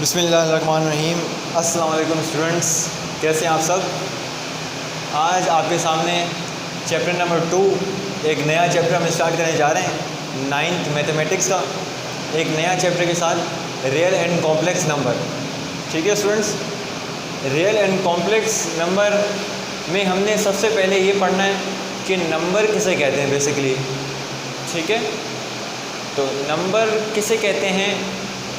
बिस्मिल्लाहिर्रहमानिर्रहीम। अस्सलाम वालेकुम स्टूडेंट्स, कैसे हैं आप सब। आज आपके सामने चैप्टर नंबर 2 एक नया चैप्टर हम स्टार्ट करने जा रहे हैं 9th मैथमेटिक्स का, एक नया चैप्टर के साथ रियल एंड कॉम्प्लेक्स नंबर। ठीक है students, real and complex number में हमने सबसे पहले ये पढ़ना है कि नंबर किसे कहते हैं बेसिकली। ठीक है, तो नंबर किसे कहते हैं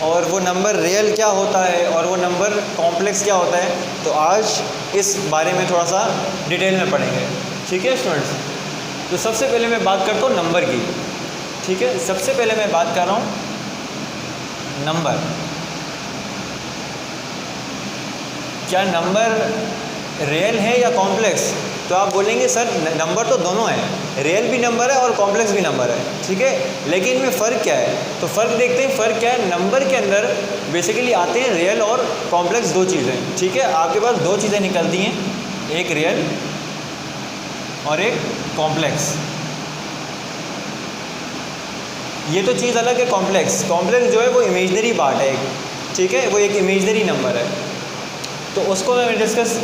और वो नंबर रियल क्या होता है और वो नंबर कॉम्प्लेक्स क्या होता है, तो आज इस बारे में थोड़ा सा डिटेल में पढ़ेंगे। ठीक है स्टूडेंट्स, तो सबसे पहले मैं बात करता हूँ नंबर की। ठीक है, सबसे पहले मैं बात कर रहा हूँ नंबर। क्या नंबर रियल है या कॉम्प्लेक्स? तो आप बोलेंगे सर नंबर तो दोनों है, रियल भी नंबर है और कॉम्प्लेक्स भी नंबर है। ठीक है, लेकिन इनमें फ़र्क क्या है? तो फ़र्क देखते हैं। फ़र्क क्या है? नंबर के अंदर बेसिकली आते हैं रियल और कॉम्प्लेक्स दो चीज़ें। ठीक है, आपके पास दो चीज़ें निकलती हैं, एक रियल और एक कॉम्प्लेक्स। ये तो चीज़ अलग है कॉम्प्लेक्स। कॉम्प्लेक्स जो है वो इमेजनरी पार्ट है एक। ठीक है, वो एक इमेजनरी नंबर है, तो उसको मैं डिस्कस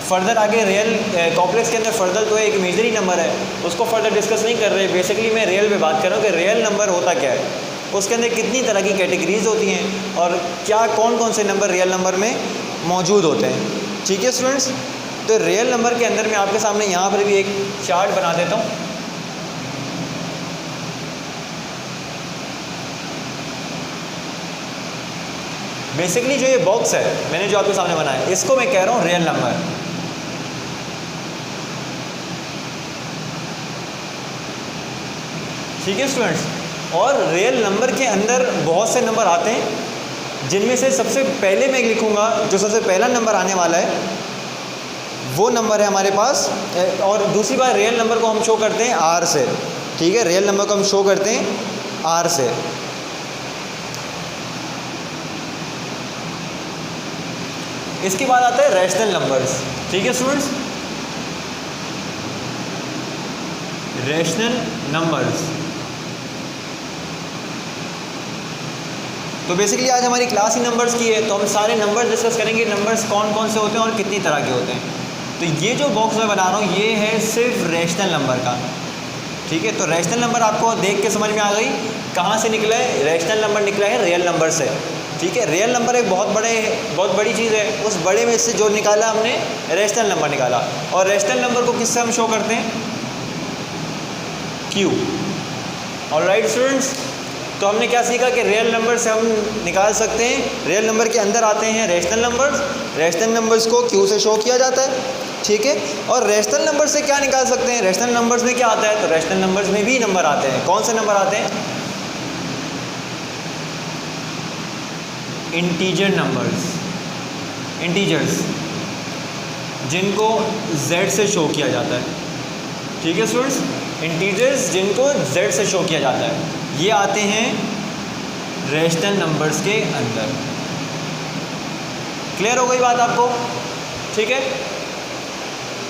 फर्दर आगे। रियल कॉम्प्लेक्स के अंदर फर्दर तो एक इमेजनरी नंबर है, उसको फर्दर डिस्कस नहीं कर रहे। बेसिकली मैं रियल पे बात कर रहा हूँ कि रियल नंबर होता क्या है, उसके अंदर कितनी तरह की कैटेगरीज होती हैं और क्या कौन कौन से नंबर रियल नंबर में मौजूद होते हैं। ठीक है स्टूडेंट्स, तो रियल नंबर के अंदर मैं आपके सामने यहाँ पर भी एक चार्ट बना देता हूँ। बेसिकली जो ये बॉक्स है मैंने जो आपके सामने बनाया है, इसको मैं कह रहा हूँ रियल नंबर। ठीक है स्टूडेंट्स, और रियल नंबर के अंदर बहुत से नंबर आते हैं, जिनमें से सबसे पहले मैं लिखूंगा जो सबसे पहला नंबर आने वाला है वो नंबर है हमारे पास। और दूसरी बात, रियल नंबर को हम शो करते हैं आर से। ठीक है, रियल नंबर को हम शो करते हैं आर से। इसके बाद आता है रैशनल नंबर्स। ठीक है स्टूडेंट्स, रैशनल नंबर्स। तो बेसिकली आज हमारी क्लास ही नंबर्स की है, तो हम सारे नंबर्स डिस्कस करेंगे। नंबर्स कौन कौन से होते हैं और कितनी तरह के होते हैं। तो ये जो बॉक्स मैं बना रहा हूँ ये है सिर्फ रैशनल नंबर का। ठीक है, तो रैशनल नंबर आपको देख के समझ में आ गई कहाँ से निकला है। रैशनल नंबर निकला है रियल नंबर से। ठीक है, रियल नंबर एक बहुत बड़ी चीज़ है, उस बड़े में से जो निकाला हमने रैशनल नंबर निकाला। और रैशनल नंबर को किससे हम शो करते हैं? क्यू। ऑलराइट स्टूडेंट्स, तो हमने क्या सीखा कि रियल नंबर से हम निकाल सकते हैं, रियल नंबर के अंदर आते हैं रैशनल नंबर्स। रैशनल नंबर्स को क्यू से शो किया जाता है। ठीक है, और रैशनल नंबर से क्या निकाल सकते हैं? रैशनल नंबर्स में क्या आता है? तो रैशनल नंबर्स में भी नंबर आते हैं। कौन से नंबर आते हैं? इंटीजर नंबर्स, इंटीजर्स जिनको z से शो किया जाता है। ठीक है स्टूडेंट्स, इंटीजर्स जिनको z से शो किया जाता है, ये आते हैं रैशनल नंबर्स के अंदर। क्लियर हो गई बात आपको? ठीक है,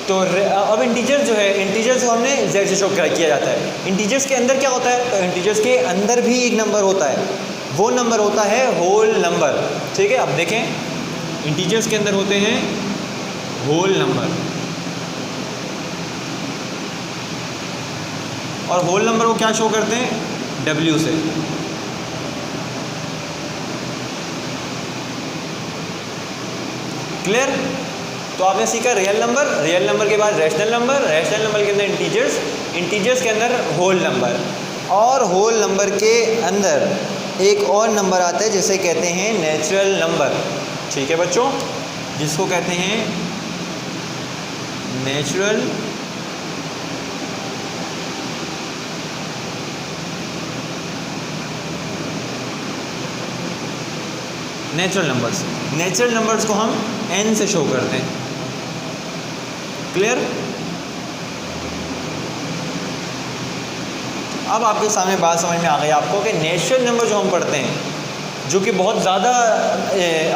तो अब इंटीजर्स जो है, इंटीजर्स को हमने z से शो किया जाता है। इंटीजर्स के अंदर क्या होता है? तो इंटीजर्स के अंदर भी एक नंबर होता है, वो नंबर होता है होल नंबर। ठीक है, अब देखें, इंटीजर्स के अंदर होते हैं होल नंबर, और होल नंबर को क्या शो करते हैं? W से। क्लियर? तो आपने सीखा रियल नंबर, रियल नंबर के बाद रैशनल नंबर, रैशनल नंबर के अंदर इंटीजर्स, इंटीजर्स के अंदर होल नंबर, और होल नंबर के अंदर एक और नंबर आता है जिसे कहते हैं नेचुरल नंबर। ठीक है बच्चों, जिसको कहते हैं नेचुरल नंबर्स। नेचुरल नंबर्स को हम n से शो करते हैं। क्लियर? अब आपके सामने बात समझ में आ गई आपको कि नेचुरल नंबर जो हम पढ़ते हैं, जो कि बहुत ज़्यादा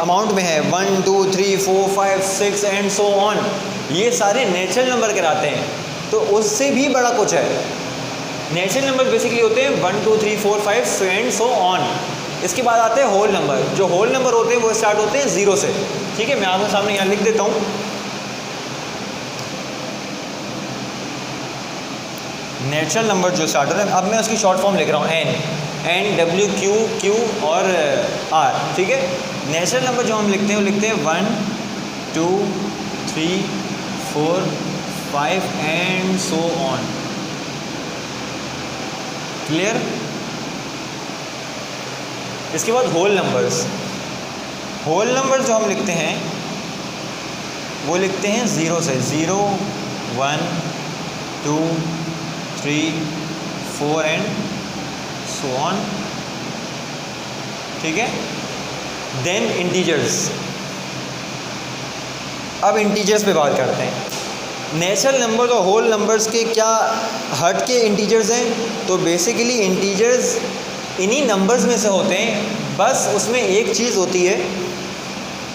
अमाउंट में है, 1 2 3 4 5 6 एंड सो ऑन, ये सारे नेचुरल नंबर कहलाते हैं। तो उससे भी बड़ा कुछ है। नेचुरल नंबर बेसिकली होते हैं 1 2 3 4 5 एंड सो ऑन। इसके बाद आते हैं होल नंबर। जो होल नंबर होते हैं वो स्टार्ट होते हैं 0 से। ठीक है, मैं आपके सामने यहाँ लिख देता हूँ। नेचुरल नंबर जो स्टार्ट होता है, अब मैं उसकी शॉर्ट फॉर्म लिख रहा हूँ एन डब्ल्यू क्यू क्यू और आर। ठीक है, नेचुरल नंबर जो हम लिखते हैं वो लिखते हैं 1 2 3 4 5 एंड सो ऑन। क्लियर? इसके बाद होल नंबर्स। होल नंबर जो हम लिखते हैं वो लिखते हैं 0 से। 0 1 2 3 4 एंड सो ऑन। ठीक है, देन इंटीजर्स। अब इंटीजर्स पे बात करते हैं। नेचुरल नंबर और होल नंबर्स के क्या हट के इंटीजर्स हैं? तो बेसिकली इंटीजर्स इन्हीं नंबर्स में से होते हैं, बस उसमें एक चीज़ होती है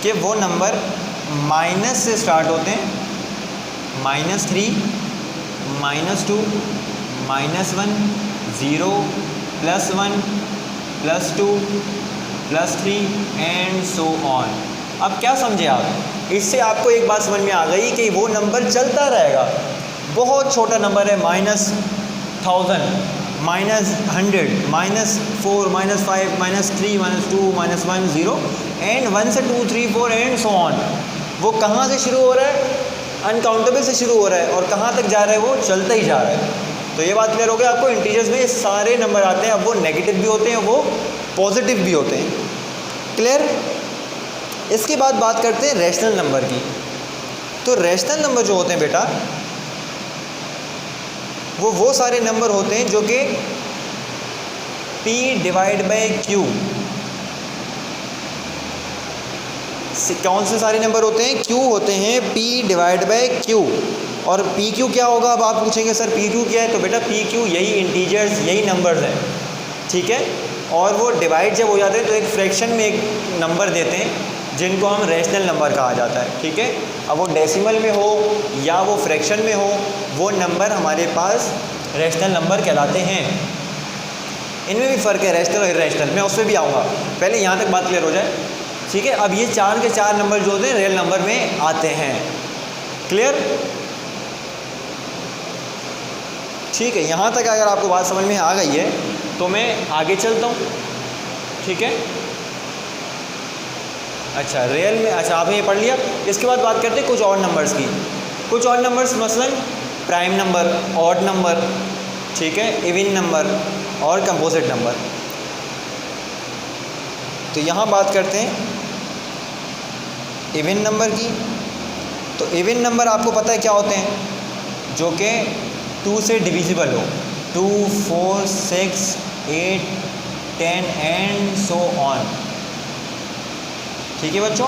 कि वो नंबर माइनस से स्टार्ट होते हैं। -3 -2 -1 0 +1 +2 +3 एंड सो ऑन। अब क्या समझे आप? इससे आपको एक बात समझ में आ गई कि वो नंबर चलता रहेगा। बहुत छोटा नंबर है, -1000 -100 -4 -5 -3 -2 -1 0 एंड 1 से 2 3 4 एंड सो ऑन। वो कहाँ से शुरू हो रहा है? अनकाउंटेबल से शुरू हो रहा है, और कहाँ तक जा रहा है? वो चलता ही जा रहा है। तो ये बात क्लियर हो गई आपको। इंटीजर्स में सारे नंबर आते हैं, अब वो नेगेटिव भी होते हैं, वो पॉजिटिव भी होते हैं। क्लियर? इसके बाद बात करते हैं रैशनल नंबर की। तो रैशनल नंबर जो होते हैं बेटा, वो सारे नंबर होते हैं जो कि P/Q। कौन से सारे नंबर होते हैं? Q होते हैं, P/Q। और PQ क्या होगा? अब आप पूछेंगे सर PQ क्या है? तो बेटा PQ यही इंटीजर्स, यही नंबर्स हैं। ठीक है, और वो डिवाइड जब हो जाते हैं तो एक फ्रैक्शन में एक नंबर देते हैं जिनको हम रैशनल नंबर कहा जाता है। ठीक है, अब वो डेसिमल में हो या वो फ्रैक्शन में हो, वो नंबर हमारे पास रैशनल नंबर कहलाते हैं। इनमें भी फ़र्क है, रैशनल और इरैशनल। मैं उस पर भी आऊँगा, पहले यहाँ तक बात क्लियर हो जाए। ठीक है, अब ये 4 के 4 नंबर जो होते हैं रियल नंबर में आते हैं। क्लियर? ठीक है, यहाँ तक अगर आपको बात समझ में आ गई है तो मैं आगे चलता हूँ। ठीक है, अच्छा रियल में, अच्छा आपने ये पढ़ लिया। इसके बाद बात करते हैं कुछ और नंबर्स की। कुछ और नंबर्स मसलन प्राइम नंबर, ऑड नंबर, ठीक है, इवन नंबर और कंपोजिट नंबर। तो यहाँ बात करते हैं इवन नंबर की। तो इवन नंबर आपको पता है क्या होते हैं? जो कि 2 से डिविजिबल हो। 2 4 6 8 10 एंड सो ऑन। ठीक है बच्चों,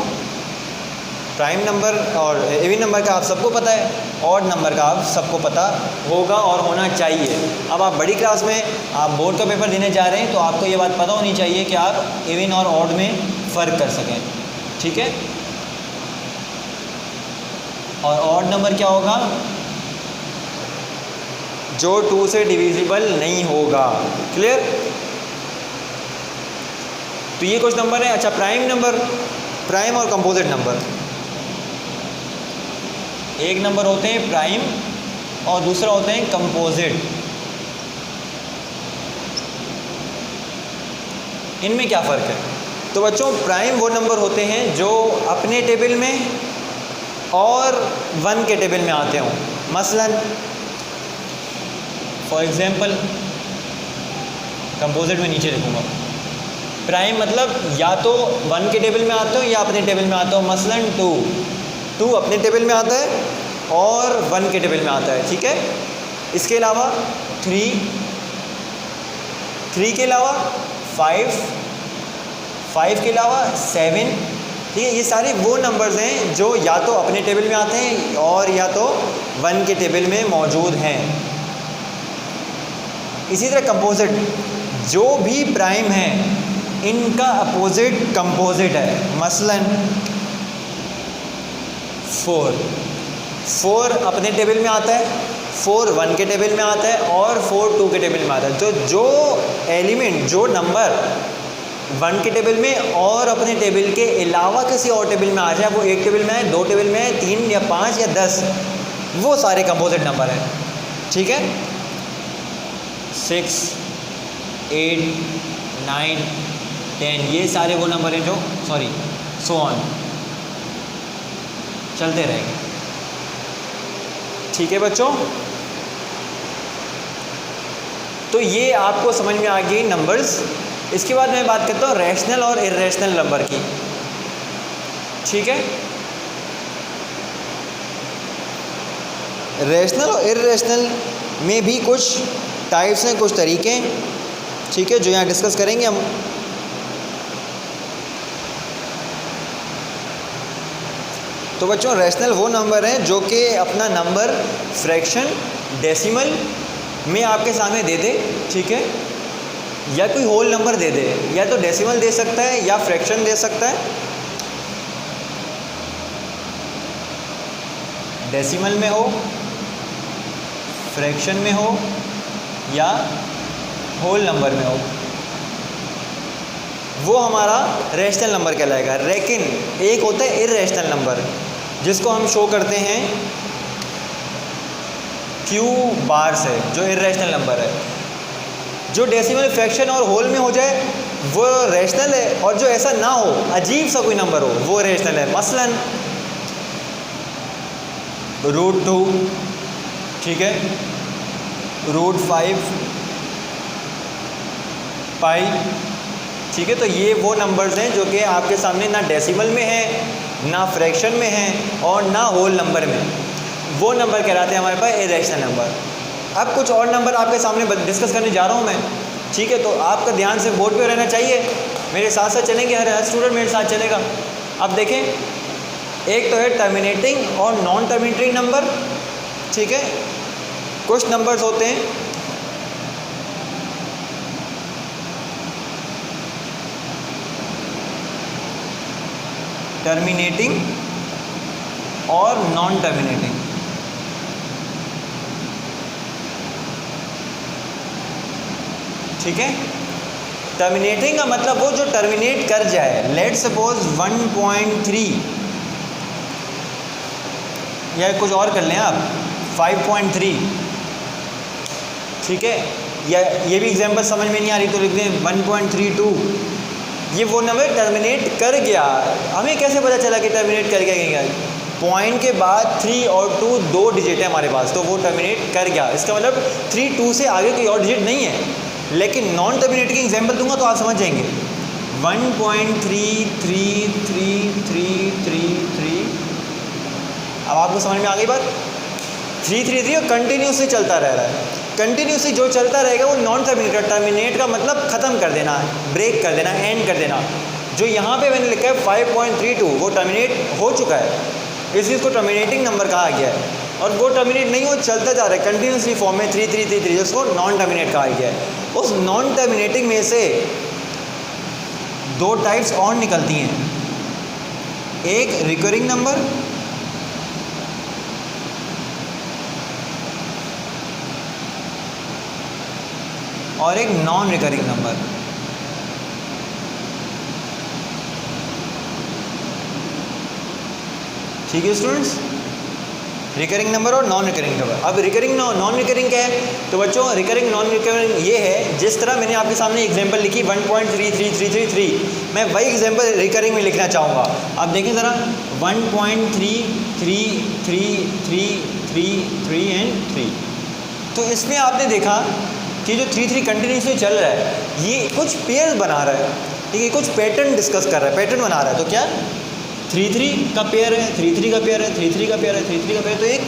प्राइम नंबर और इवन नंबर का आप सबको पता है, ऑड नंबर का आप सबको पता होगा और होना चाहिए। अब आप बड़ी क्लास में आप बोर्ड का पेपर देने जा रहे हैं तो आपको ये बात पता होनी चाहिए कि आप इवन और ऑड में फ़र्क कर सकें। ठीक है, और ऑड नंबर क्या होगा? जो 2 से डिविजिबल नहीं होगा। क्लियर? तो ये कुछ नंबर है। अच्छा, प्राइम नंबर, प्राइम और कंपोजिट नंबर। एक नंबर होते हैं प्राइम और दूसरा होते हैं कंपोजिट। इनमें क्या फ़र्क है? तो बच्चों, प्राइम वो नंबर होते हैं जो अपने टेबल में और 1 के टेबल में आते हों। मसलन फॉर एग्ज़ाम्पल कंपोजिट में नीचे लिखूँगा। प्राइम मतलब या तो 1 के टेबल में आते हो या अपने टेबल में आते हो। मसलन 2 अपने टेबल में आता है और 1 के टेबल में आता है। ठीक है, इसके अलावा 3 के अलावा 5 के अलावा 7। ठीक है, ये सारे वो नंबर्स हैं जो या तो अपने टेबल में आते हैं और या तो 1 के टेबल में मौजूद हैं। इसी तरह कंपोजिट, जो भी प्राइम है इनका अपोजिट कंपोजिट है। मसलन 4 अपने टेबल में आता है, 4 1 के टेबल में आता है और 4 2 के टेबल में आता है। तो जो एलिमेंट, जो नंबर 1 के टेबल में और अपने टेबल के अलावा किसी और टेबल में आ जाए, वो एक टेबल में है, 2 टेबल में है, 3 या 5 या 10, वो सारे कंपोजिट नंबर हैं। ठीक है, 6, 8, 9, 10, ये सारे वो नंबर हैं जो सो ऑन चलते रहेंगे। ठीक है बच्चों, तो ये आपको समझ में आ गई नंबर्स। इसके बाद मैं बात करता हूँ रैशनल और इर्रेशनल नंबर की। ठीक है, रैशनल और इर्रेशनल में भी कुछ टाइप्स हैं, कुछ तरीके हैं। ठीक है, जो यहाँ डिस्कस करेंगे हम। तो बच्चों, रैशनल वो नंबर हैं जो कि अपना नंबर फ्रैक्शन, डेसिमल में आपके सामने दे दे। ठीक है, या कोई होल नंबर दे दे, या तो डेसिमल दे सकता है या फ्रैक्शन दे सकता है। डेसिमल में हो, फ्रैक्शन में हो या होल नंबर में हो, वो हमारा रैशनल नंबर कहलाएगा। लेकिन एक होता है इर्रेशनल नंबर, जिसको हम शो करते हैं Q बार से, जो इर्रेशनल नंबर है। जो डेसिमल, फ्रैक्शन और होल में हो जाए वो रैशनल है, और जो ऐसा ना हो, अजीब सा कोई नंबर हो, वो रैशनल है। मसलन √2, ठीक है, √5, पाई। ठीक है, तो ये वो नंबर्स हैं जो कि आपके सामने ना डेसिमल में है, ना फ्रैक्शन में है, और ना होल नंबर में। वो नंबर कहलाते हैं हमारे पास इर्रेशनल नंबर। अब कुछ और नंबर आपके सामने डिस्कस करने जा रहा हूँ मैं। ठीक है, तो आपका ध्यान से बोर्ड पे रहना चाहिए, मेरे साथ साथ चलेंगे, हर स्टूडेंट मेरे साथ चलेगा। अब देखें, एक तो है टर्मिनेटिंग और नॉन टर्मिनेटिंग नंबर। ठीक है, कुछ नंबर्स होते हैं टर्मिनेटिंग और नॉन टर्मिनेटिंग। ठीक है, टर्मिनेटिंग का मतलब वो जो टर्मिनेट कर जाए। लेट सपोज 1.3, या कुछ और कर लें आप, 5.3। ठीक है, या ये भी एग्जांपल समझ में नहीं आ रही तो लिख दें 1.32। ये वो नंबर टर्मिनेट कर गया। हमें कैसे पता चला कि टर्मिनेट कर गया? पॉइंट के बाद 3 और 2 दो डिजिट है हमारे पास, तो वो टर्मिनेट कर गया। इसका मतलब 3, 2 से आगे कोई और डिजिट नहीं है। लेकिन नॉन टर्मिनेटिंग एग्जांपल दूंगा तो आप समझ जाएंगे। 1.333333। अब आपको समझ में आ गई बात? 333 और कंटिन्यूसली चलता रह रहा है। कंटिन्यूसली जो चलता रहेगा वो नॉन टर्मिनेट। टर्मिनेट का मतलब ख़त्म कर देना, ब्रेक कर देना, एंड कर देना। जो यहाँ पे मैंने लिखा है 5.32, वो टर्मिनेट हो चुका है, इसलिए इसको टर्मिनेटिंग नंबर कहा गया है। और वो टर्मिनेट नहीं, वो चलता जा रहा है कंटिन्यूसली फॉर्म में 3333, उसको नॉन टर्मिनेट कहा गया है। उस नॉन टर्मिनेटिंग में से 2 टाइप्स और निकलती हैं, एक रिकरिंग नंबर और एक नॉन रिकरिंग नंबर। ठीक है स्टूडेंट्स, रिकरिंग नंबर और नॉन रिकरिंग नंबर। अब रिकरिंग नॉन रिकरिंग क्या है? तो बच्चों, रिकरिंग नॉन रिकरिंग ये है, जिस तरह मैंने आपके सामने एग्जांपल लिखी 1.33333, मैं वही एग्जांपल रिकरिंग में लिखना चाहूँगा। अब देखें ज़रा, 1.33333 एंड 3। तो इसमें आपने देखा कि जो 3 कंटिन्यूसली चल रहा है, ये कुछ पेयर्स बना रहा है। ठीक है, कुछ पैटर्न डिस्कस कर रहा है, पैटर्न बना रहा है। तो क्या 3 का पेयर है, 3 का पेयर है, 3 का पेयर है, 3 का पेयर। तो एक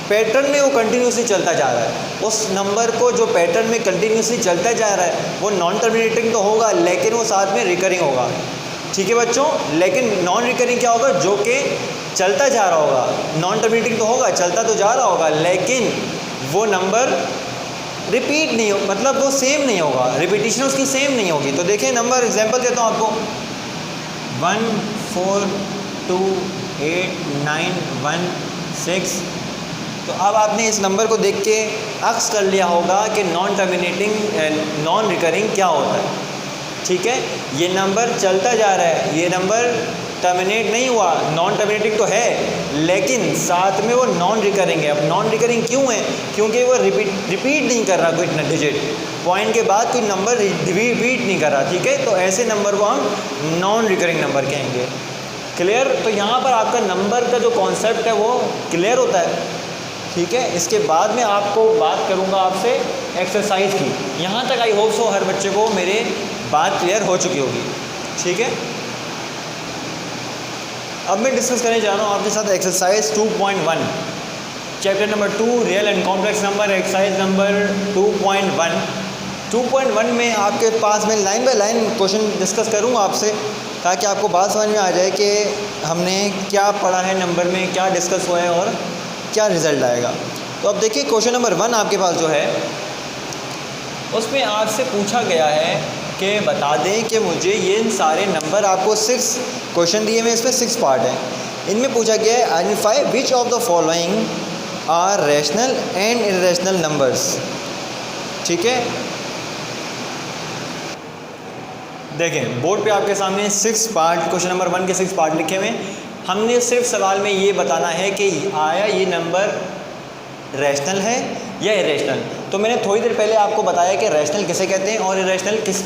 पैटर्न में वो कंटिन्यूसली चलता जा रहा है। उस नंबर को जो पैटर्न में कंटिन्यूसली चलता जा रहा है, वो नॉन टर्मिनेटिंग तो होगा, लेकिन वो साथ में रिकरिंग होगा। ठीक है बच्चों, लेकिन नॉन रिकरिंग क्या होगा? जो कि चलता जा रहा होगा। नॉन टर्मिनेटिंग तो होगा, चलता तो जा रहा होगा, लेकिन वो नंबर रिपीट नहीं हो, मतलब वो सेम नहीं होगा, रिपीटिशन उसकी सेम नहीं होगी। तो देखिए, नंबर एग्जांपल देता हूँ आपको, 1428916। तो अब आपने इस नंबर को देख के अक्स कर लिया होगा कि नॉन टर्मिनेटिंग नॉन रिकरिंग क्या होता है। ठीक है, ये नंबर चलता जा रहा है, ये नंबर टर्मिनेट नहीं हुआ, नॉन टर्मिनेटिंग तो है लेकिन साथ में वो नॉन रिकरिंग है। अब नॉन रिकरिंग क्यों है? क्योंकि वो रिपीट नहीं कर रहा कोई डिजिट, पॉइंट के बाद कोई नंबर रिपीट नहीं कर रहा। ठीक है, तो ऐसे नंबर को हम नॉन रिकरिंग नंबर कहेंगे। क्लियर? तो यहाँ पर आपका नंबर का जो कॉन्सेप्ट है वो क्लियर होता है। ठीक है, इसके बाद में आपको बात करूँगा आपसे एक्सरसाइज की। यहाँ तक आई होप सो हर बच्चे को मेरे बात क्लियर हो चुकी होगी। ठीक है, अब मैं डिस्कस करने जा रहा हूँ आपके साथ exercise 2.1 chapter number 2 real and complex number, exercise number 2.1। 2.1 में आपके पास मैं line by line question discuss करूँगा आपसे, ताकि आपको बात समझ में आ जाए कि हमने क्या पढ़ा है, नंबर में क्या डिस्कस हुआ है और क्या रिज़ल्ट आएगा। तो अब देखिए क्वेश्चन नंबर 1 आपके पास जो है उसमें आपसे पूछा गया है कि बता दें कि मुझे ये सारे नंबर, आपको 6 क्वेश्चन दिए हुए, इसमें 6 पार्ट हैं। इनमें पूछा गया है identify which of the following are rational and irrational numbers. ठीक है, देखें बोर्ड पे आपके सामने 6 पार्ट, क्वेश्चन नंबर 1 के 6 पार्ट लिखे हुए। हमने सिर्फ सवाल में ये बताना है कि आया ये नंबर रैशनल है या इरेशनल। तो मैंने थोड़ी देर पहले आपको बताया कि रैशनल किसे कहते हैं और इरेशनल किस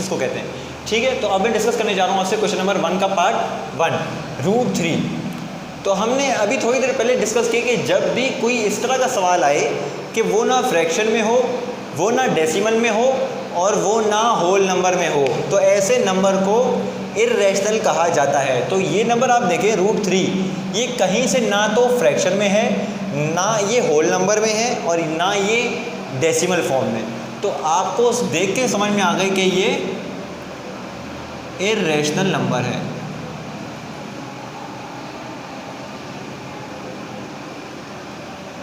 को कहते हैं। ठीक है, तो अब मैं डिस्कस करने जा रहा हूँ आपसे क्वेश्चन नंबर 1 का पार्ट 1 √3। तो हमने अभी थोड़ी देर पहले डिस्कस किया कि जब भी कोई इस तरह का सवाल आए कि वो ना फ्रैक्शन में हो, वो ना डेसिमल में हो और वो ना होल नंबर में हो, तो ऐसे नंबर को इर्रेशनल कहा जाता है। तो ये नंबर आप देखें √3, ये कहीं से ना तो फ्रैक्शन में है, ना ये होल नंबर में है और ना ये डेसिमल फॉर्म में। तो आपको देख के समझ में आ गई कि ये इर्रेशनल नंबर है।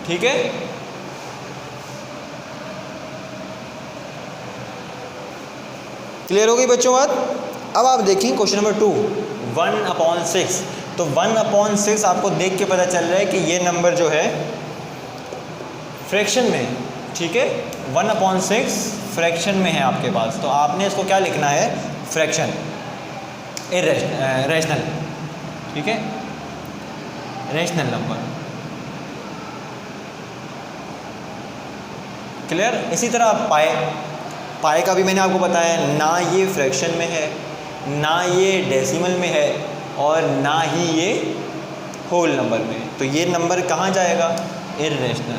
ठीक है, क्लियर हो गई बच्चों बात? अब आप देखें क्वेश्चन नंबर 2 1/6। तो 1/6 आपको देख के पता चल रहा है कि ये नंबर जो है फ्रैक्शन में। ठीक है, 1/6 फ्रैक्शन में है आपके पास, तो आपने इसको क्या लिखना है? Fraction, rational. ठीक है, रैशनल नंबर। क्लियर? इसी तरह पाए का भी मैंने आपको बताया, ना ये फ्रैक्शन में है, ना ये डेसिमल में है और ना ही ये होल नंबर में। तो ये नंबर कहाँ जाएगा? इर्रेशनल।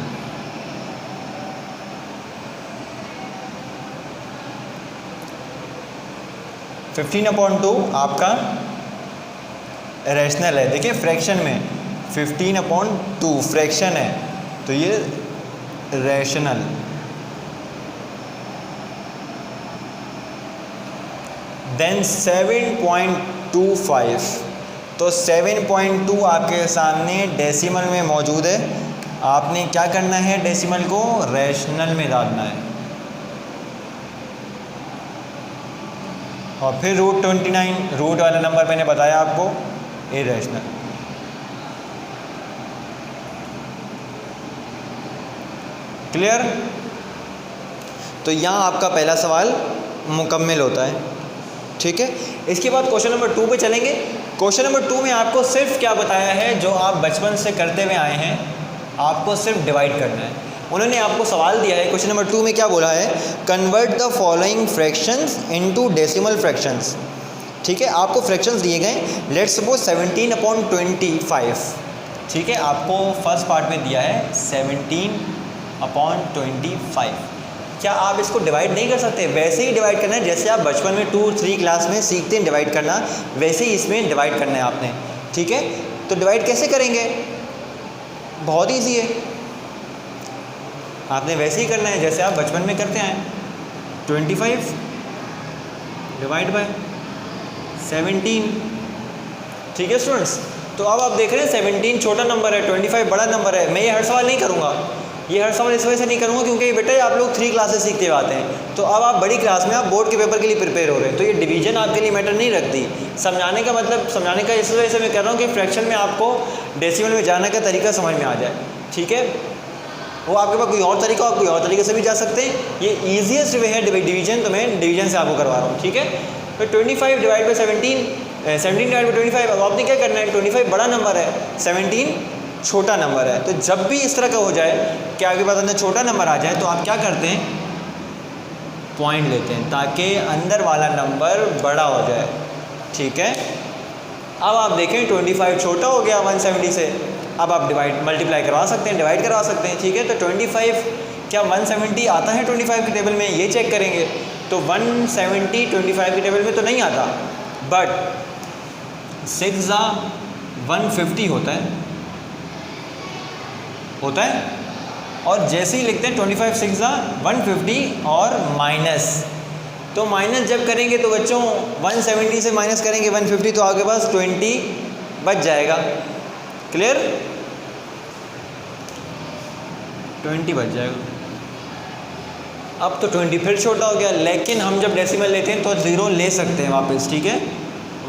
तो 15/2 आपका रैशनल है। देखिए फ्रैक्शन में 15/2 फ्रैक्शन है, तो ये रैशनल। देन 7.25, तो 7.2 आपके सामने डेसिमल में मौजूद है। आपने क्या करना है? डेसिमल को रैशनल में डालना है और फिर √29, रूट वाला नंबर मैंने बताया आपको, इरेशनल। क्लियर? तो यहाँ आपका पहला सवाल मुकम्मल होता है। ठीक है, इसके बाद क्वेश्चन नंबर 2 पे चलेंगे। क्वेश्चन नंबर 2 में आपको सिर्फ क्या बताया है, जो आप बचपन से करते हुए आए हैं, आपको सिर्फ डिवाइड करना है। उन्होंने आपको सवाल दिया है क्वेश्चन नंबर 2 में, क्या बोला है? Convert the following fractions into decimal fractions. ठीक है, आपको फ्रैक्शंस दिए गए, लेट्स सपोज 17/25। ठीक है, आपको फर्स्ट पार्ट में दिया है 17/25। क्या आप इसको डिवाइड नहीं कर सकते? वैसे ही डिवाइड करना है जैसे आप बचपन में 2-3 क्लास में सीखते हैं डिवाइड करना, वैसे ही इसमें डिवाइड करना है आपने। ठीक है, तो डिवाइड कैसे करेंगे? बहुत ईजी है, आपने वैसे ही करना है जैसे आप बचपन में करते हैं। 25 डिवाइड बाय 17। ठीक है स्टूडेंट्स, तो अब आप देख रहे हैं 17 छोटा नंबर है, 25 बड़ा नंबर है। मैं ये हर सवाल नहीं करूँगा, ये हर सवाल इस वजह से नहीं करूँगा क्योंकि बेटा आप लोग 3 क्लासेस सीखते हुए आते हैं, तो अब आप बड़ी क्लास में आप बोर्ड के पेपर के लिए प्रिपेयर हो रहे हैं, तो ये डिवीजन आपके लिए मैटर नहीं रखती। समझाने का मतलब, समझाने का इस वजह से मैं कह रहा हूँ कि फ्रैक्शन में आपको डेसिमल में जाने का तरीका समझ में आ जाए। ठीक है, वो आपके पास कोई और तरीका हो, कोई और तरीके से भी जा सकते हैं। ये ईजीएस्ट वे है डिवीजन, तो मैं डिवीजन से आपको करवा रहा हूँ, ठीक है। तो 25 डिवाइड बाई 17, 17 डिवाइड बाई 25। अब आपने क्या करना है, 25 बड़ा नंबर है, 17 छोटा नंबर है। तो जब भी इस तरह का हो जाए कि आपके पास अंदर छोटा नंबर आ जाए, तो आप क्या करते हैं, पॉइंट लेते हैं ताकि अंदर वाला नंबर बड़ा हो जाए, ठीक है। अब आप देखें 25 छोटा हो गया 170 से, अब आप मल्टीप्लाई करवा सकते हैं, डिवाइड करवा सकते हैं, ठीक है। तो 25 क्या 170 आता है 25 की टेबल में, ये चेक करेंगे। तो 170 25 की टेबल में तो नहीं आता, बट 6 150 होता है। और जैसे ही लिखते हैं 25 6 150 और माइनस, तो माइनस जब करेंगे तो बच्चों 170 से माइनस करेंगे 150, तो आपके पास 20 बच जाएगा। क्लियर, 20 बच जाएगा। अब तो 20 फिर छोटा हो गया, लेकिन हम जब डेसिमल लेते हैं तो 0 ले सकते हैं वापस, ठीक है।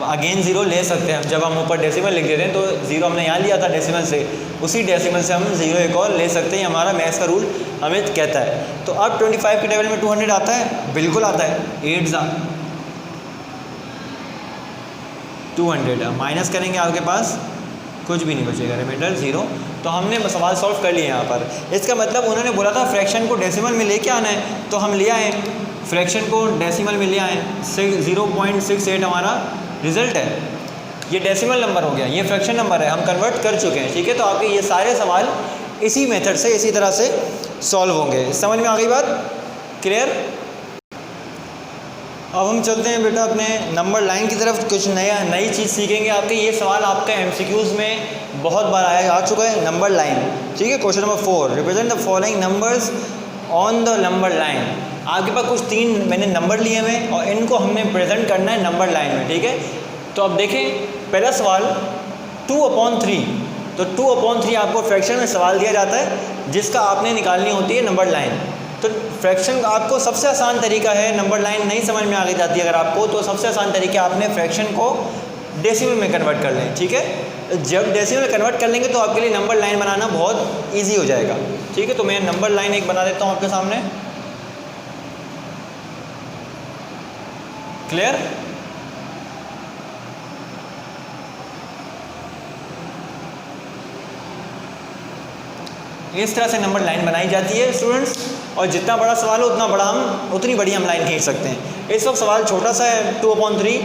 अगेन 0 ले सकते हैं। जब हम ऊपर डेसिमल लिख देते हैं तो 0 हमने यहाँ लिया था डेसिमल से, उसी डेसिमल से हम 0 एक और ले सकते हैं। हमारा मैथ्स का रूल हमें कहता है। तो अब 25 के टेबल में 200 आता है, बिल्कुल आता है। 8 200, माइनस करेंगे आपके पास कुछ भी नहीं बचेगा, रिमाइंडर 0। तो हमने सवाल सॉल्व कर लिया यहाँ पर। इसका मतलब उन्होंने बोला था फ्रैक्शन को डेसिमल में लेके आना है, तो हम ले आए, फ्रैक्शन को डेसिमल में ले आए। 0.68 हमारा रिजल्ट है। ये डेसिमल नंबर हो गया, ये फ्रैक्शन नंबर है, हम कन्वर्ट कर चुके हैं, ठीक है। तो आपके ये सारे सवाल इसी मेथड से, इसी तरह से सॉल्व होंगे। समझ में आ गई बात, क्लियर। अब हम चलते हैं बेटा अपने नंबर लाइन की तरफ, कुछ नई चीज़ सीखेंगे। आपके ये सवाल आपका MCQs में बहुत बार आ चुका है, नंबर लाइन, ठीक है। Question number 4, represent the following numbers on the number line. आपके पास कुछ 3 मैंने नंबर लिए हुए और इनको हमने प्रेजेंट करना है नंबर लाइन में, ठीक है। तो अब देखें पहला सवाल 2/3। तो 2/3 आपको फ्रैक्शन में सवाल दिया जाता है, जिसका आपने निकालनी होती है नंबर लाइन। तो फ्रैक्शन आपको सबसे आसान तरीका है, नंबर लाइन नहीं समझ में आ जाती है अगर आपको, तो सबसे आसान तरीका आपने फ्रैक्शन को डेसिमल में कन्वर्ट कर लें, ठीक है। जब डेसिमल में कन्वर्ट कर लेंगे तो आपके लिए नंबर लाइन बनाना बहुत ईजी हो जाएगा, ठीक है। तो मैं नंबर लाइन एक बना देता हूँ आपके सामने, क्लियर। इस तरह से नंबर लाइन बनाई जाती है स्टूडेंट्स। और जितना बड़ा सवाल हो उतनी बड़ी हम लाइन खींच सकते हैं। इस वक्त सवाल छोटा सा है 2/3,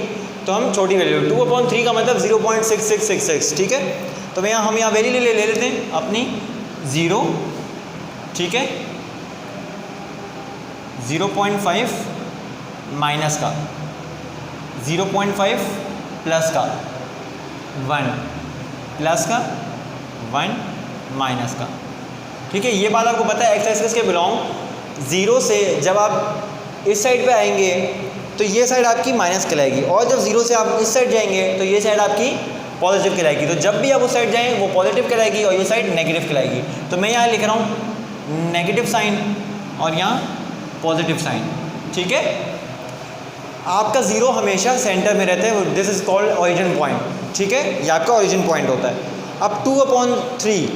तो हम छोटी वैल्यू 2/3 का मतलब 0.6666, ठीक है। तो हम यहाँ वैल्यू ले लेते हैं अपनी 0, ठीक है। 0.5 माइनस का, 0.5 प्लस का, 1 प्लस का, 1 माइनस का, ठीक है। ये बात आपको पता है, एक्स एक्सिस के बिलोंग 0 से जब आप इस साइड पे आएंगे तो ये साइड आपकी माइनस कहलाएगी, और जब 0 से आप इस साइड जाएंगे तो ये साइड आपकी पॉजिटिव कहलाएगी। तो जब भी आप उस साइड जाएँ वो पॉजिटिव कहलाएगी और ये साइड नेगेटिव कहलाएगी। तो मैं यहाँ लिख रहा हूँ नेगेटिव साइन और यहाँ पॉजिटिव साइन, ठीक है। आपका 0 हमेशा सेंटर में रहता है, this is called origin point, ठीक है। ये आपका ओरिजिन पॉइंट होता है। अब 2/3,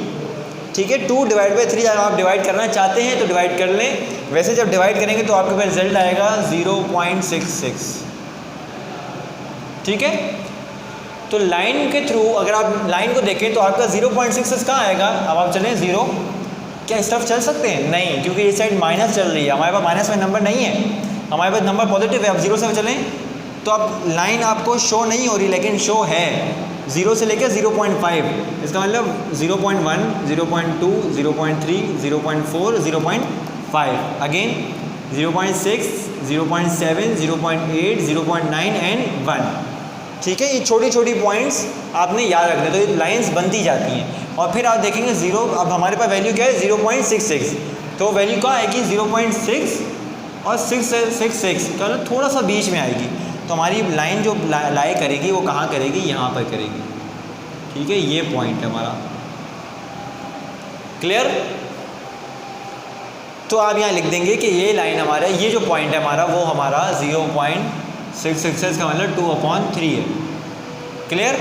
ठीक है। 2 डिवाइड बाई 3 अगर आप डिवाइड करना चाहते हैं तो डिवाइड कर लें। वैसे जब डिवाइड करेंगे तो आपके पास रिजल्ट आएगा 0.66, ठीक है। तो लाइन के थ्रू अगर आप लाइन को देखें तो आपका 0.66 कहाँ आएगा। अब आप चलें 0, क्या इस तरफ चल सकते हैं, नहीं, क्योंकि ये साइड माइनस चल रही है, हमारे पास माइनस में नंबर नहीं है, हमारे पास नंबर पॉजिटिव है। अब 0 से चलें तो अब लाइन आपको शो नहीं हो रही, लेकिन शो है 0 से लेकर 0.5। इसका मतलब 0.1, 0.2, 0.3, 0.4, 0.5, अगेन 0.6, 0.7, 0.8, 0.9 एंड 1, ठीक है। ये छोटी छोटी पॉइंट्स आपने याद रखने, तो ये लाइंस बनती जाती हैं। और फिर आप देखेंगे 0, अब हमारे पास वैल्यू क्या है 0.66, तो वैल्यू कहाँ आएगी 0.6 और 666 का थोड़ा सा बीच में आएगी। तो हमारी लाइन जो लाई करेगी वो कहाँ करेगी, यहाँ पर करेगी, ठीक है। ये पॉइंट है हमारा, क्लियर। तो आप यहाँ लिख देंगे कि ये लाइन हमारा, ये जो पॉइंट है हमारा वो हमारा 0.666 का मतलब 2/3 है, क्लियर।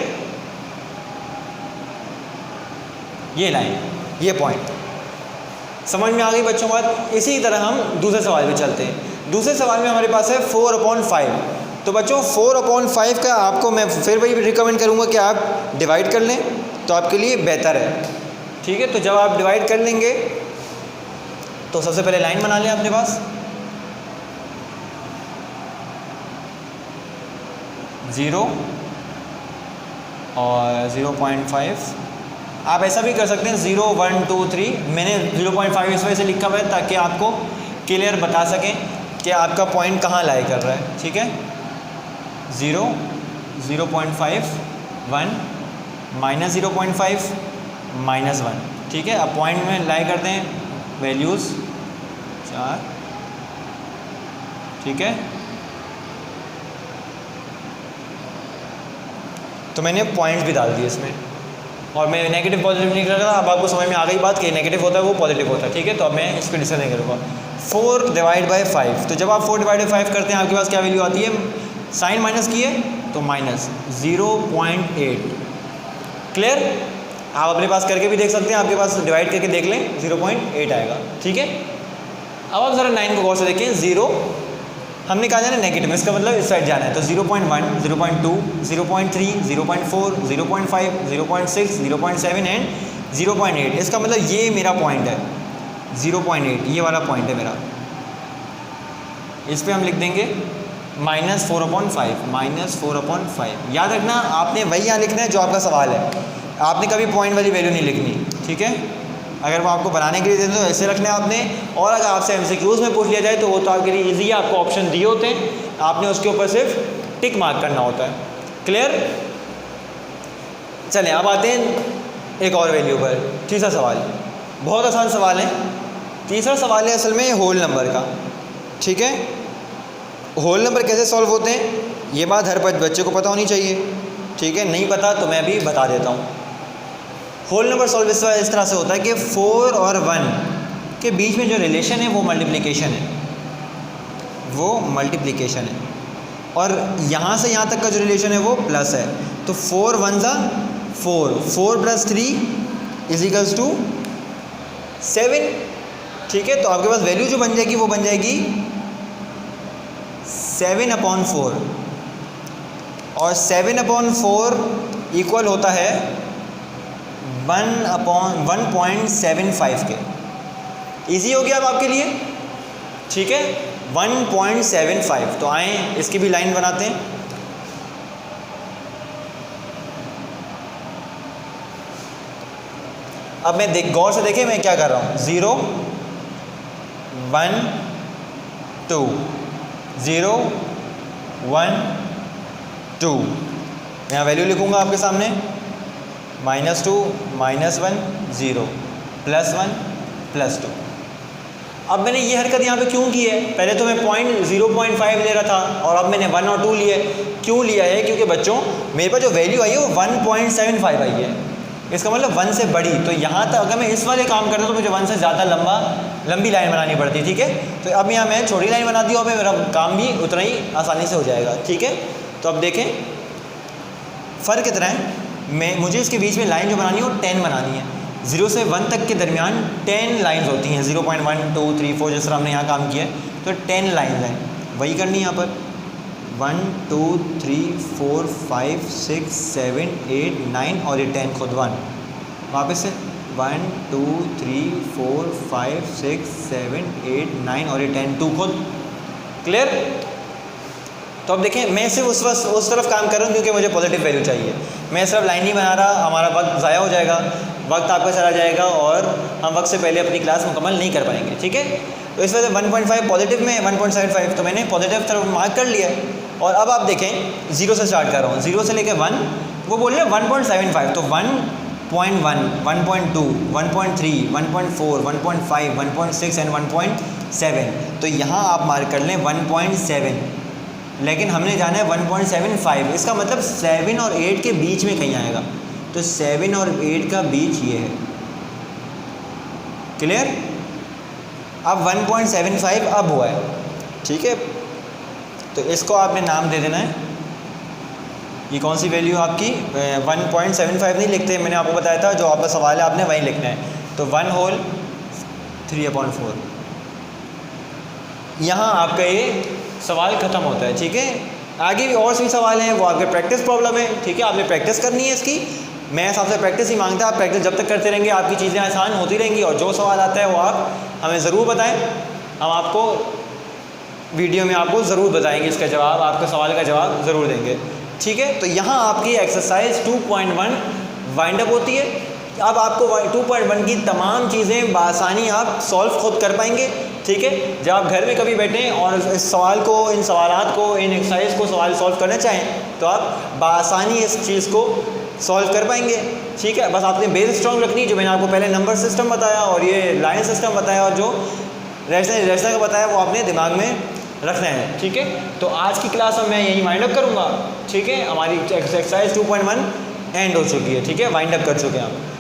ये लाइन, ये पॉइंट, समझ में आ गई बच्चों बात। इसी तरह हम दूसरे सवाल पे चलते हैं। दूसरे सवाल में हमारे पास है 4/5। तो बच्चों 4/5 का आपको मैं फिर वही रिकमेंड करूँगा कि आप डिवाइड कर लें, तो आपके लिए बेहतर है। ठीक है, तो जब आप डिवाइड कर लेंगे तो सबसे पहले लाइन बना लें अपने पास, 0 और 0.5। आप ऐसा भी कर सकते हैं 0, 1, 2, 3। मैंने 0.5 इस वजह से लिखा हुआ है ताकि आपको क्लियर बता सकें कि आपका पॉइंट कहाँ लाई कर रहा है। ठीक है, 0, 0.5, 1, -0.5, -1। ठीक है, अब पॉइंट में लाई करते हैं वैल्यूज़ 4। ठीक है, तो मैंने पॉइंट्स भी डाल दिए इसमें, और मैं नेगेटिव पॉजिटिव नहीं कर रहा था। अब आपको समझ में आ गई बात कि नेगेटिव होता है वो पॉजिटिव होता है। ठीक है, तो अब मैं इस पर डिस्कस नहीं करूँगा। 4/5, तो जब आप 4/5 करते हैं आपके पास क्या वैल्यू आती है, साइन माइनस किए तो -0.8। क्लियर, आप अपने पास करके भी देख सकते हैं, आपके पास डिवाइड करके देख लें 0.8 आएगा। ठीक है, अब आप ज़रा 9 को गौर से देखें। 0 हमने कहा जाना नेगेटिव, इसका मतलब इस साइड जाना है, तो 0.1, 0.2, 0.3, 0.4, 0.5, 0.6, 0.7 एंड 0.8। इसका मतलब ये मेरा पॉइंट है 0.8, ये वाला पॉइंट है मेरा। इस पे हम लिख देंगे -4/5, -4/5। याद रखना आपने वही यहाँ लिखना है जो आपका सवाल है, आपने कभी पॉइंट वाली वैल्यू नहीं लिखनी। ठीक है, अगर वो आपको बनाने के लिए देते तो ऐसे रखना है आपने, और अगर आपसे MCQs में पूछ लिया जाए तो वो तो आपके लिए ईजी है, आपको ऑप्शन दिए होते हैं, आपने उसके ऊपर सिर्फ टिक मार्क करना होता है। क्लियर, चलें अब आते हैं एक और वैल्यू पर। तीसरा सवाल बहुत आसान सवाल है। तीसरा सवाल है असल में होल नंबर का। ठीक है, होल नंबर कैसे सॉल्व होते हैं ये बात हर बच्चे को पता होनी चाहिए। ठीक है, नहीं पता तो मैं भी बता देता हूँ। होल नंबर सॉल्व इस तरह से होता है कि 4 और 1 के बीच में जो रिलेशन है वो मल्टीप्लिकेशन है, वो मल्टीप्लिकेशन है, और यहाँ से यहाँ तक का जो रिलेशन है वो प्लस है। तो 4 1 ज़ा 4, 4 + 3 = 7। ठीक है, तो आपके पास वैल्यू जो बन जाएगी वो बन जाएगी 7/4, और 7/4 इक्वल होता है 1/1.75 के। इजी हो गया अब आपके लिए। ठीक है, 1.75। तो आए इसकी भी लाइन बनाते हैं। अब मैं गौर से देखें मैं क्या कर रहा हूँ। 0 1 2, 0 1 2। यहाँ वैल्यू लिखूँगा आपके सामने, -2 -1 0 +1 +2। अब मैंने ये हरकत यहाँ पे क्यों की है, पहले तो मैं पॉइंट 0.5 ले रहा था और अब मैंने 1 और 2 लिए। क्यों लिया है, क्योंकि बच्चों मेरे पास जो वैल्यू आई है वो 1.75 आई है, इसका मतलब 1 से बड़ी। तो यहाँ तक अगर मैं इस वाले काम करता तो मुझे 1 से ज़्यादा लंबी लाइन बनानी पड़ती। ठीक है, तो अब यहाँ मैं छोटी लाइन बनाती हूँ, अब मेरा काम भी उतना ही आसानी से हो जाएगा। ठीक है, तो अब देखें फ़र्क कितना है। मुझे इसके बीच में लाइन जो बनानी है वो 10 बनानी है। 0 से 1 तक के दरमियान 10 लाइन्स होती हैं। 0.1 2 3 4 जिस तरह हमने यहाँ काम किया है तो 10 लाइन्स हैं, वही करनी है यहाँ पर। 1 2 3 4 5 6 7 8 9 और ये 10 खुद 1। वापस से 1 2 3 4 5 6 7 8 9 और ये 10 2 खुद। क्लियर, तो अब देखें मैं सिर्फ उस तरफ काम कर रहा हूँ क्योंकि मुझे पॉजिटिव वैल्यू चाहिए। मैं सिर्फ लाइन नहीं बना रहा, हमारा वक्त ज़ाया हो जाएगा, वक्त आपका चला जाएगा और हम वक्त से पहले अपनी क्लास मुकम्मल नहीं कर पाएंगे। ठीक है, तो इस वजह से 1.5 पॉजिटिव में 1.75, तो मैंने पॉजिटिव तरफ मार्क कर लिया है। और अब आप देखें 0 से स्टार्ट कर रहा हूँ, 0 से लेकर 1, वो बोल रहे हैं 1.75, तो 1.1 1.2 1.3 1.4 1.5 1.6 एंड 1.7। तो यहाँ आप मार्क कर लें 1.7, लेकिन हमने जाना है 1.75। इसका मतलब 7 और 8 के बीच में कहीं आएगा, तो 7 और 8 का बीच ये है। क्लियर, अब 1.75 अब हुआ है। ठीक है, तो इसको आपने नाम दे देना है। ये कौन सी वैल्यू आपकी 1.75 नहीं लिखते, मैंने आपको बताया था जो आपका सवाल है आपने वहीं लिखना है। तो 1 होल 3/4। यहाँ आपका ये सवाल ख़त्म होता है। ठीक है, आगे भी और सभी सवाल हैं, वो आपके प्रैक्टिस प्रॉब्लम है। ठीक है, आपने प्रैक्टिस करनी है इसकी। मैं आपसे प्रैक्टिस ही मांगता, आप प्रैक्टिस जब तक करते रहेंगे आपकी चीज़ें आसान होती रहेंगी। और जो सवाल आता है वो आप हमें ज़रूर बताएं, हम आपको वीडियो में आपको ज़रूर बताएंगे इसका जवाब, आपके सवाल का जवाब ज़रूर देंगे। ठीक है, तो यहाँ आपकी एक्सरसाइज 2.1 वाइंड अप होती है। अब आपको 2.1 की तमाम चीज़ें बआसानी आप सॉल्व खुद कर पाएंगे। ठीक है, जब आप घर में कभी बैठें और इस सवाल को, इन सवालात को, इन एक्सरसाइज को सवाल सॉल्व करना चाहें तो आप बआसानी इस चीज़ को सॉल्व कर पाएंगे। ठीक है, बस आपने बेस स्ट्रॉन्ग रखनी, जो मैंने आपको पहले नंबर सिस्टम बताया और ये लाइन सिस्टम बताया और जो रेशनल का बताया वो आपने दिमाग में रखना है। ठीक है, तो आज की क्लास में मैं यही वाइंड अप करूँगा। ठीक है, हमारी एक्सरसाइज 2.1 एंड हो चुकी है। ठीक है, वाइंड अप कर चुके हैं हम।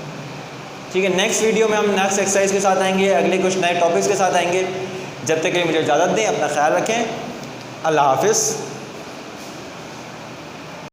ठीक है, नेक्स्ट वीडियो में हम नेक्स्ट एक्सरसाइज के साथ आएंगे, अगले कुछ नए टॉपिक्स के साथ आएंगे। जब तक के लिए मुझे इजाज़त दें, अपना ख्याल रखें। अल्लाह हाफिज़।